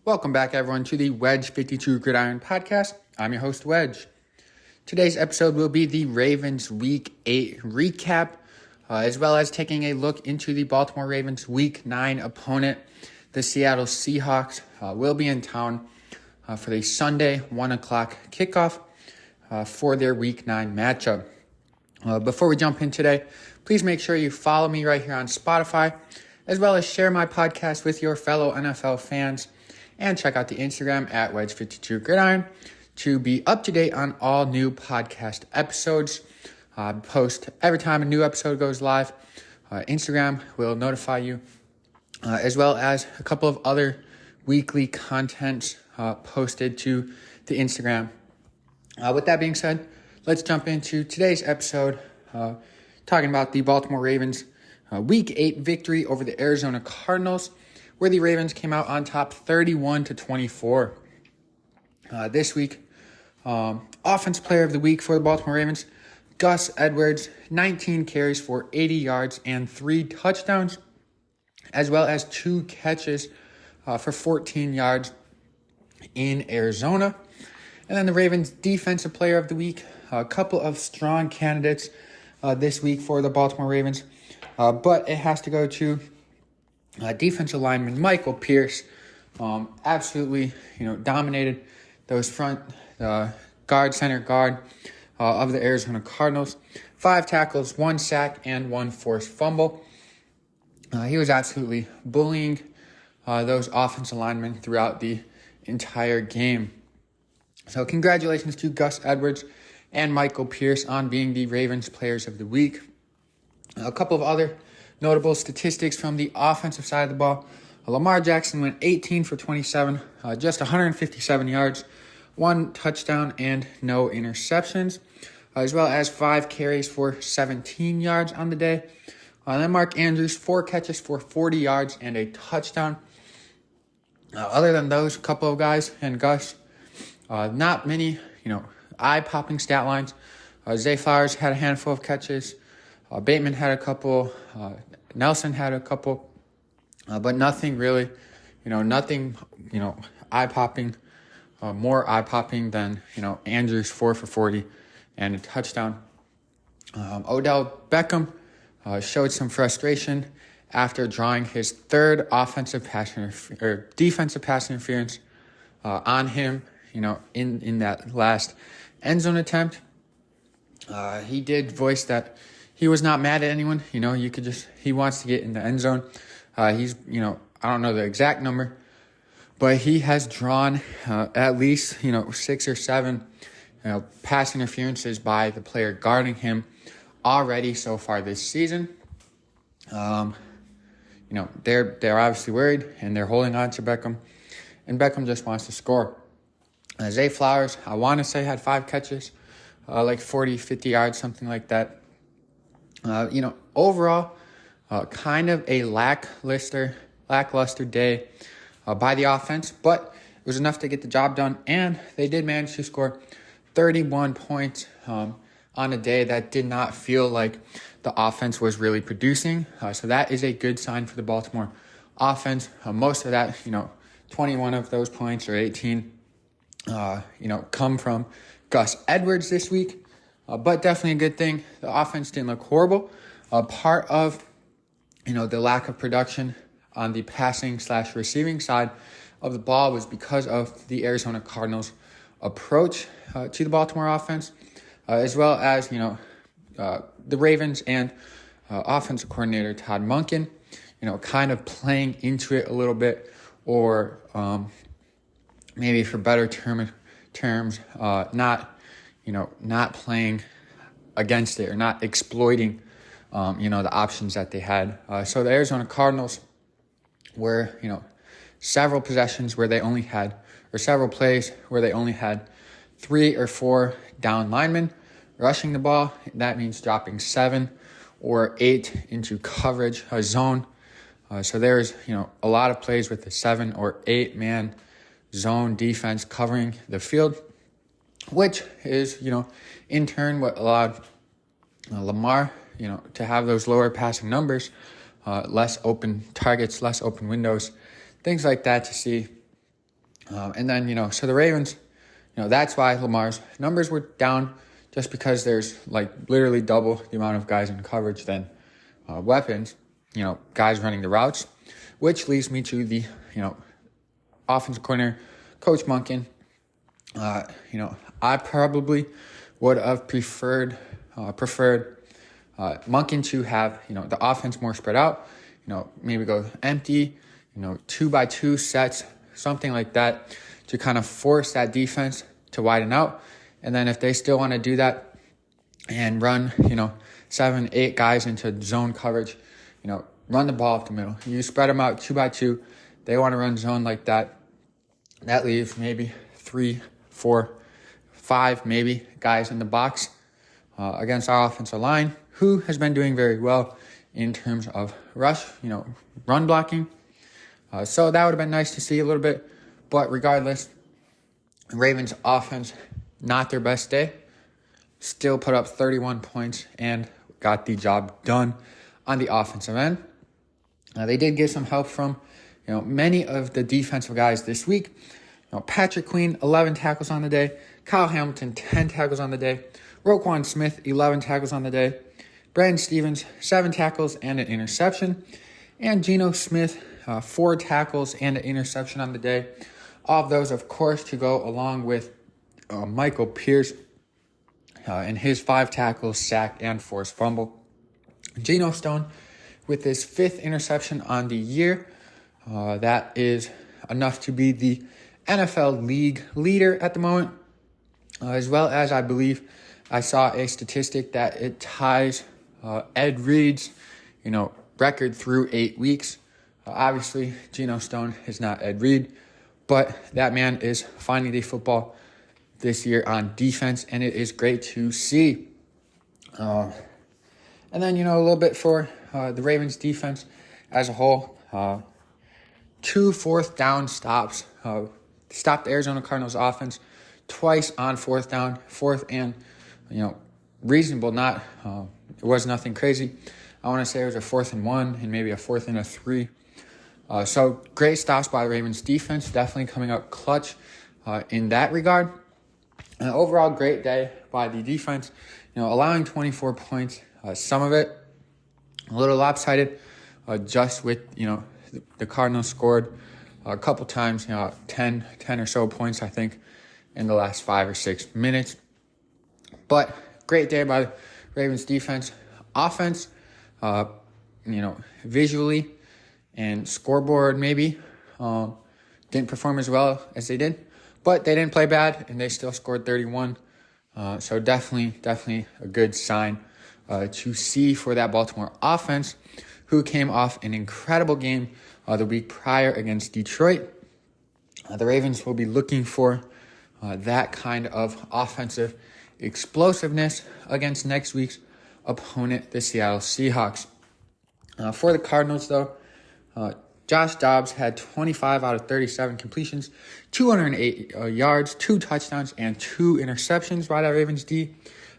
Welcome back, everyone, to the Wedge 52 Gridiron Podcast. I'm your host, Wedge. Today's episode will be the Ravens Week 8 recap, as well as taking a look into the Baltimore Ravens Week 9 opponent. The Seattle Seahawks will be in town for the Sunday 1 o'clock kickoff for their Week 9 matchup. Before we jump in today, please make sure you follow me right here on Spotify, as well as share my podcast with your fellow NFL fans. And check out the Instagram at Wedge52Gridiron to be up to date on all new podcast episodes. Post every time a new episode goes live. Instagram will notify you, as well as a couple of other weekly contents posted to the Instagram. With that being said, let's jump into today's episode, talking about the Baltimore Ravens Week 8 victory over the Arizona Cardinals, where the Ravens came out on top 31-24. This week, Offensive Player of the Week for the Baltimore Ravens, Gus Edwards, 19 carries for 80 yards and 3 touchdowns, as well as 2 catches for 14 yards in Arizona. And then the Ravens Defensive Player of the Week, a couple of strong candidates this week for the Baltimore Ravens, but it has to go to defensive lineman Michael Pierce. Absolutely, dominated those front center guard of the Arizona Cardinals. 5 tackles, 1 sack, and 1 forced fumble. He was absolutely bullying those offensive linemen throughout the entire game. So congratulations to Gus Edwards and Michael Pierce on being the Ravens Players of the Week. A couple of other notable statistics from the offensive side of the ball. Lamar Jackson went 18 for 27, just 157 yards, 1 touchdown, and no interceptions, as well as 5 carries for 17 yards on the day. Then Mark Andrews, 4 catches for 40 yards and a touchdown. Other than those couple of guys and Gus, not many, eye-popping stat lines. Zay Flowers had a handful of catches. Bateman had a couple. Nelson had a couple. But nothing really, eye-popping. More eye-popping than, Andrews 4 for 40 and a touchdown. Odell Beckham showed some frustration after drawing his 3rd defensive pass interference on him, in that last end zone attempt. He did voice that he was not mad at anyone. He wants to get in the end zone. He's, I don't know the exact number, but he has drawn at least, 6 or 7, pass interferences by the player guarding him already so far this season. They're obviously worried and they're holding on to Beckham, and Beckham just wants to score. Zay Flowers, I want to say, had 5 catches, like 40, 50 yards, something like that. Overall, kind of a lackluster day by the offense, but it was enough to get the job done, and they did manage to score 31 points on a day that did not feel like the offense was really producing. So that is a good sign for the Baltimore offense. Most of that, 21 of those points or 18, come from Gus Edwards this week. But definitely a good thing. The offense didn't look horrible. Part of, the lack of production on the passing/receiving side of the ball was because of the Arizona Cardinals' approach to the Baltimore offense, as well as, the Ravens and offensive coordinator Todd Monken, kind of playing into it a little bit, or maybe for better terms, not playing against it or not exploiting, the options that they had. So the Arizona Cardinals were, several possessions where they only had, or several plays where they only had 3 or 4 down linemen rushing the ball. That means dropping 7 or 8 into coverage zone. So there's, a lot of plays with the 7 or 8 man zone defense covering the field, which is, in turn what allowed Lamar, to have those lower passing numbers, less open targets, less open windows, things like that to see And then, so the Ravens, that's why Lamar's numbers were down, just because there's like literally double the amount of guys in coverage than weapons, guys running the routes, which leads me to the, offensive coordinator, Coach Monken. I probably would have preferred Monken to have, the offense more spread out, maybe go empty, 2x2 sets, something like that, to kind of force that defense to widen out. And then if they still want to do that and run, 7-8 guys into zone coverage, run the ball up the middle. You spread them out 2x2. They want to run zone like that. That leaves maybe 3, 4, 5 maybe guys in the box against our offensive line, who has been doing very well in terms of rush, run blocking. So that would have been nice to see a little bit. But regardless, Ravens offense, not their best day. Still put up 31 points and got the job done on the offensive end. They did get some help from, many of the defensive guys this week. Patrick Queen, 11 tackles on the day. Kyle Hamilton, 10 tackles on the day. Roquan Smith, 11 tackles on the day. Brandon Stevens, 7 tackles and an interception. And Geno Smith, 4 tackles and an interception on the day. All of those, of course, to go along with Michael Pierce and his 5 tackles, sack, and forced fumble. Geno Stone with his 5th interception on the year. That is enough to be the NFL league leader at the moment, as well as I believe I saw a statistic that it ties Ed Reed's, record through 8 weeks. Obviously, Geno Stone is not Ed Reed, but that man is finding the football this year on defense, and it is great to see. And then, a little bit for the Ravens defense as a whole. 2 4th down stops. Stopped the Arizona Cardinals offense twice on 4th down. 4th and, reasonable, not, it was nothing crazy. I want to say it was a 4th and 1 and maybe a 4th and a 3. So great stops by the Ravens defense, definitely coming up clutch in that regard. Overall, great day by the defense, allowing 24 points, some of it a little lopsided, just with, the Cardinals scored a couple times, 10 or so points, I think, in the last 5 or 6 minutes. But great day by the Ravens defense. Offense, visually and scoreboard maybe didn't perform as well as they did, but they didn't play bad and they still scored 31. So definitely a good sign to see for that Baltimore offense, who came off an incredible game the week prior against Detroit. The Ravens will be looking for that kind of offensive explosiveness against next week's opponent, the Seattle Seahawks. For the Cardinals, though, Josh Dobbs had 25 out of 37 completions, 208 yards, 2 touchdowns, and 2 interceptions by that Ravens D,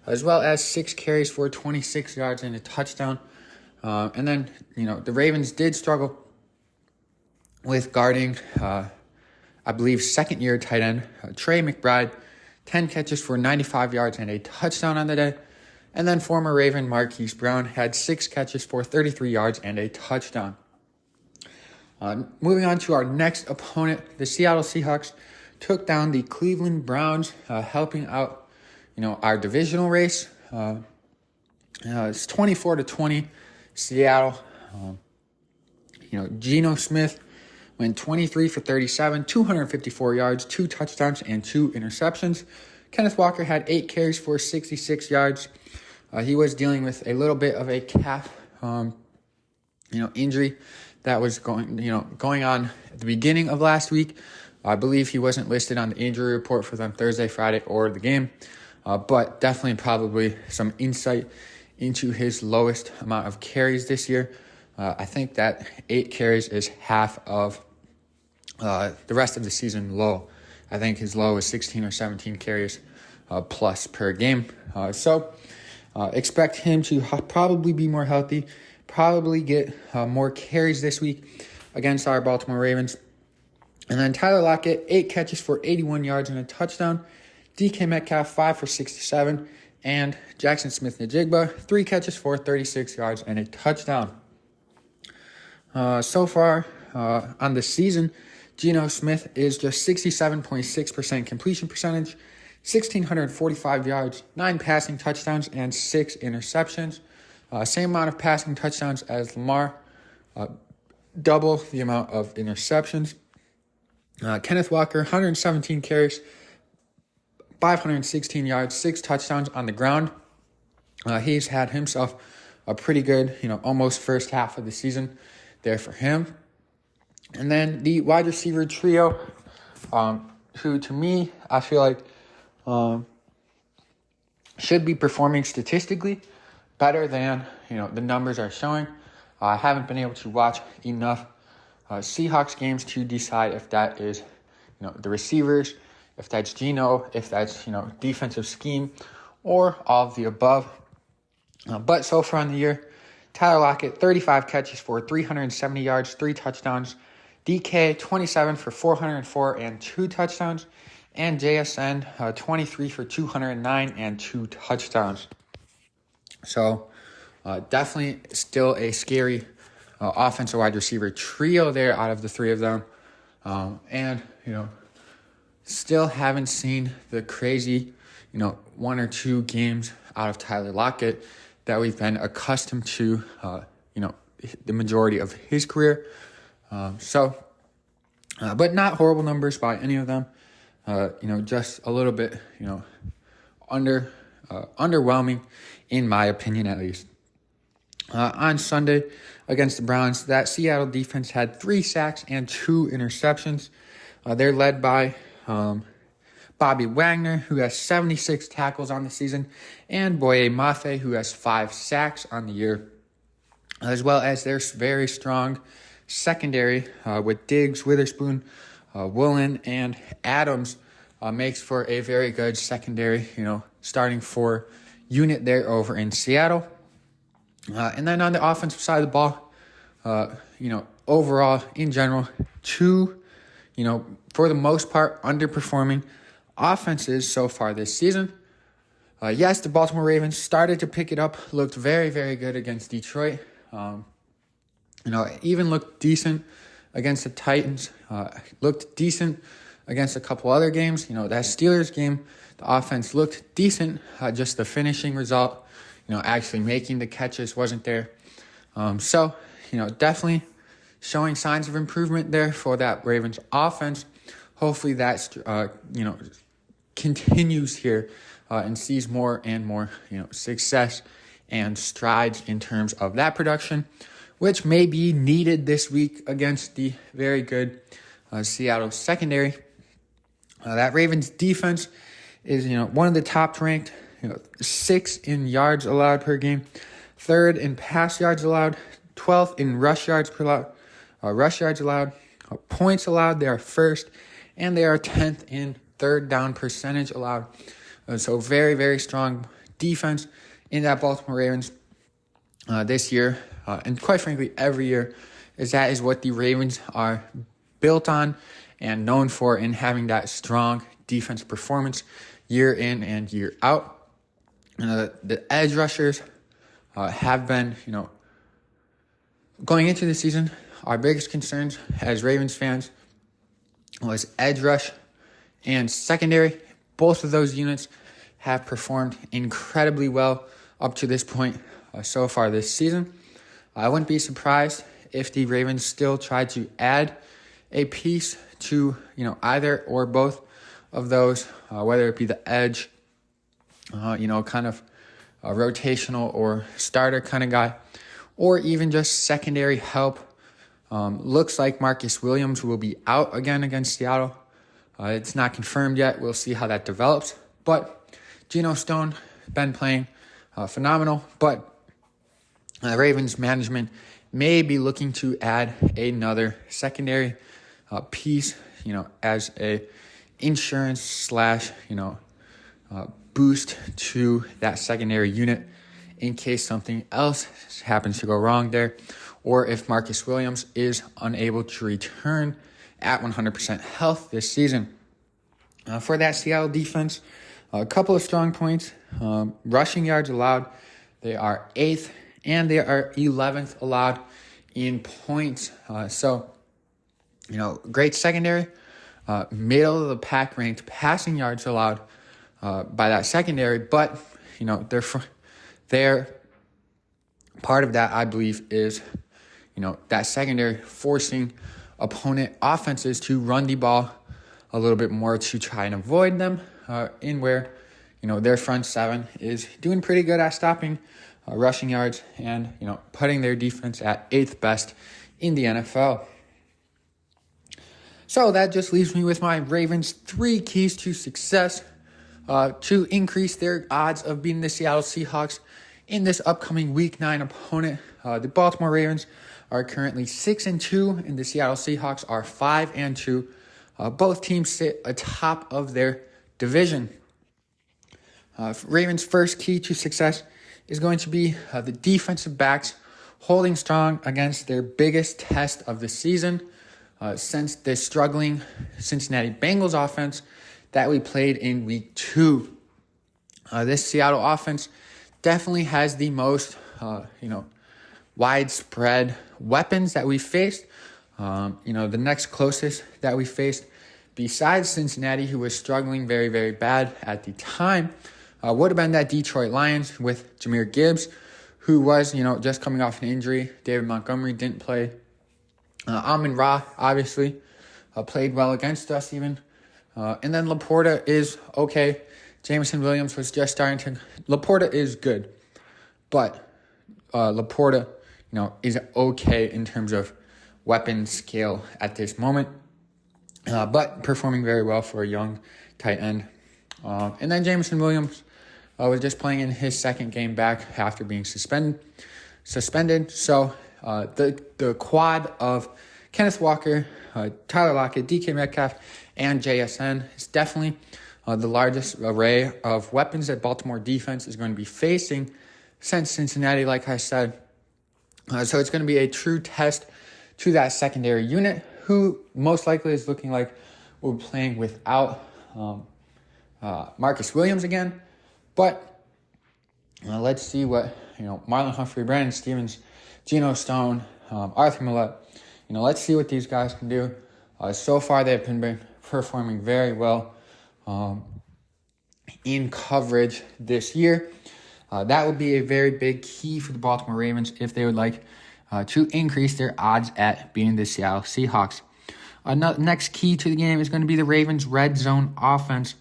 as well as 6 carries for 26 yards and a touchdown. And then, the Ravens did struggle with guarding, I believe, second-year tight end Trey McBride, 10 catches for 95 yards and a touchdown on the day. And then former Raven Marquise Brown had 6 catches for 33 yards and a touchdown. Moving on to our next opponent, the Seattle Seahawks took down the Cleveland Browns, helping out, our divisional race. It's 24-20, Seattle. Geno Smith went 23 for 37, 254 yards, 2 touchdowns, and 2 interceptions. Kenneth Walker had 8 carries for 66 yards. He was dealing with a little bit of a calf, injury that was going on at the beginning of last week. I believe he wasn't listed on the injury report for them Thursday, Friday, or the game, but definitely probably some insight into his lowest amount of carries this year. I think that 8 carries is half of the rest of the season low. I think his low is 16 or 17 carries plus per game. So expect him to probably be more healthy, probably get more carries this week against our Baltimore Ravens. And then Tyler Lockett, 8 catches for 81 yards and a touchdown. DK Metcalf, 5 for 67. And Jackson Smith-Njigba, 3 catches for 36 yards and a touchdown. So far on the season, Geno Smith is just 67.6% completion percentage, 1,645 yards, 9 passing touchdowns, and 6 interceptions. Same amount of passing touchdowns as Lamar, double the amount of interceptions. Kenneth Walker, 117 carries, 516 yards, 6 touchdowns on the ground. He's had himself a pretty good, almost first half of the season there for him. And then the wide receiver trio, who to me, I feel like should be performing statistically better than, the numbers are showing. I haven't been able to watch enough Seahawks games to decide if that is, the receivers, if that's Geno, if that's, defensive scheme, or all of the above. But so far in the year, Tyler Lockett, 35 catches for 370 yards, 3 touchdowns. DK, 27 for 404 and 2 touchdowns. And JSN, 23 for 209 and 2 touchdowns. So definitely still a scary offensive wide receiver trio there out of the 3 of them. And, still haven't seen the crazy, 1 or 2 games out of Tyler Lockett that we've been accustomed to, the majority of his career. But not horrible numbers by any of them. Just a little bit, underwhelming in my opinion, at least. On Sunday against the Browns, that Seattle defense had 3 sacks and 2 interceptions. They're led by Bobby Wagner, who has 76 tackles on the season, and Boye Mafe, who has 5 sacks on the year, as well as their very strong secondary with Diggs, Witherspoon, Woolen, and Adams makes for a very good secondary, starting 4 unit there over in Seattle. And then on the offensive side of the ball, overall, in general, 2, for the most part, underperforming offenses so far this season. Yes, the Baltimore Ravens started to pick it up, looked very, very good against Detroit. Even looked decent against the Titans, looked decent against a couple other games. That Steelers game, the offense looked decent, just the finishing result, actually making the catches wasn't there. So, definitely showing signs of improvement there for that Ravens offense. Hopefully that, continues here and sees more and more, success and strides in terms of that production, which may be needed this week against the very good Seattle secondary. That Ravens defense is, one of the top ranked, 6th in yards allowed per game, 3rd in pass yards allowed, 12th in rush yards allowed, points allowed. They are 1st, and they are 10th in 3rd down percentage allowed. So very, very strong defense in that Baltimore Ravens this year, and quite frankly, every year, that is what the Ravens are built on and known for, in having that strong defense performance year in and year out. The edge rushers have been, going into the season, our biggest concerns as Ravens fans was edge rush and secondary. Both of those units have performed incredibly well up to this point so far this season. I wouldn't be surprised if the Ravens still tried to add a piece to, either or both of those, whether it be the edge, kind of a rotational or starter kind of guy, or even just secondary help. Looks like Marcus Williams will be out again against Seattle. It's not confirmed yet. We'll see how that develops. But Geno Stone been playing phenomenal. But Ravens management may be looking to add another secondary piece, as a insurance / boost to that secondary unit in case something else happens to go wrong there, or if Marcus Williams is unable to return at 100% health this season. For that Seattle defense, a couple of strong points. Rushing yards allowed, they are 8th, and they are 11th allowed in points. Great secondary. Middle of the pack ranked passing yards allowed by that secondary, but they're part of that, I believe, is that secondary forcing opponent offenses to run the ball a little bit more to try and avoid them in where their front seven is doing pretty good at stopping rushing yards and putting their defense at 8th best in the NFL. So that just leaves me with my Ravens' 3 keys to success to increase their odds of beating the Seattle Seahawks in this upcoming Week 9 opponent. The Baltimore Ravens are currently 6-2, and the Seattle Seahawks are 5-2. Both teams sit atop of their division. Ravens' first key to success is going to be the defensive backs holding strong against their biggest test of the season since the struggling Cincinnati Bengals offense that we played in Week 2. This Seattle offense definitely has the most, widespread weapons that we faced. The next closest that we faced, besides Cincinnati, who was struggling very, very bad at the time, would have been that Detroit Lions with Jahmyr Gibbs, who was, just coming off an injury. David Montgomery didn't play. Amon-Ra, obviously, played well against us even. And then Laporta is okay. Jameson Williams was just starting to... Laporta is good. But Laporta, is okay in terms of weapon scale at this moment. But performing very well for a young tight end. And then Jameson Williams was just playing in his second game back after being suspended. So the quad of Kenneth Walker, Tyler Lockett, DK Metcalf, and JSN is definitely the largest array of weapons that Baltimore defense is going to be facing since Cincinnati, like I said. So it's going to be a true test to that secondary unit, who most likely is looking like we're playing without Marcus Williams again. But let's see what Marlon Humphrey, Brandon Stevens, Geno Stone, Arthur Millette. Let's see what these guys can do. So far, they've been performing very well in coverage this year. That would be a very big key for the Baltimore Ravens if they would like to increase their odds at beating the Seattle Seahawks. Next key to the game is going to be the Ravens' red zone offense.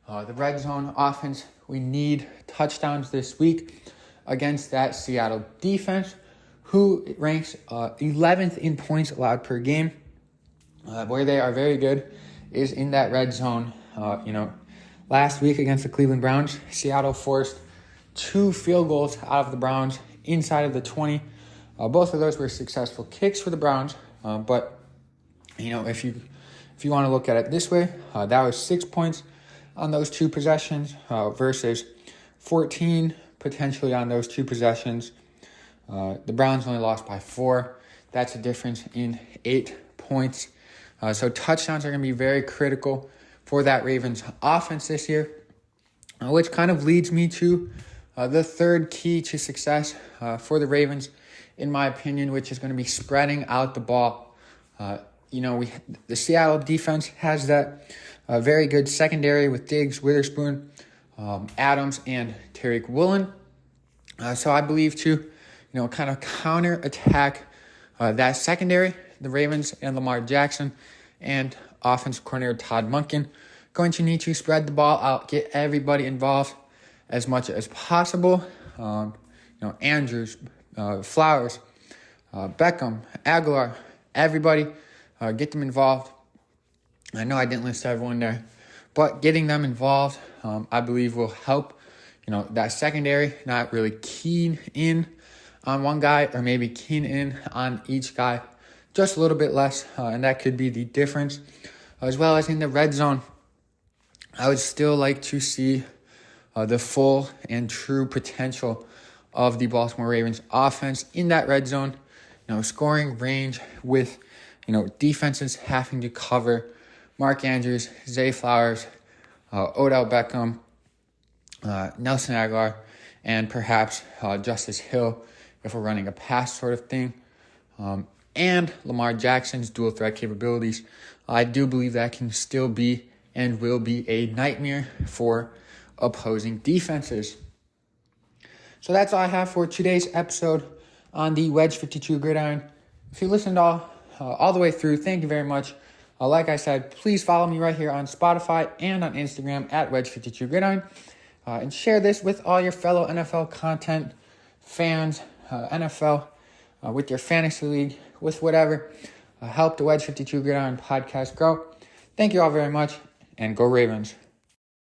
The red zone offense, we need touchdowns this week against that Seattle defense, who ranks 11th in points allowed per game. Where they are very good is in that red zone. Last week against the Cleveland Browns, Seattle forced 2 field goals out of the Browns inside of the 20. Both of those were successful kicks for the Browns. But if you want to look at it this way, that was 6 points on those 2 possessions versus 14 potentially on those 2 possessions. The Browns only lost by 4. That's a difference in 8 points. So touchdowns are going to be very critical for that Ravens offense this year, which kind of leads me to the third key to success for the Ravens, in my opinion, which is going to be spreading out the ball. The Seattle defense has that very good secondary with Diggs, Witherspoon, Adams, and Tariq Woolen. So I believe to, kind of counter-attack that secondary, the Ravens and Lamar Jackson and offensive coordinator Todd Monken going to need to spread the ball out, get everybody involved as much as possible. Andrews, Flowers, Beckham, Aguilar, everybody, get them involved. I know I didn't list everyone there, but getting them involved, I believe will help, that secondary not really keen in on one guy or maybe keen in on each guy just a little bit less, and that could be the difference. As well as in the red zone, I would still like to see the full and true potential of the Baltimore Ravens offense in that red zone, scoring range with, defenses having to cover Mark Andrews, Zay Flowers, Odell Beckham, Nelson Aguilar, and perhaps Justice Hill if we're running a pass sort of thing. And Lamar Jackson's dual threat capabilities. I do believe that can still be and will be a nightmare for opposing defenses. So that's all I have for today's episode on the Wedge 52 Gridiron. If you listened all the way through, thank you very much. Like I said, please follow me right here on Spotify and on Instagram at Wedge52Gridiron. And share this with all your fellow NFL content fans, NFL, with your fantasy league, with whatever. Help the Wedge 52 Gridiron podcast grow. Thank you all very much, and go Ravens.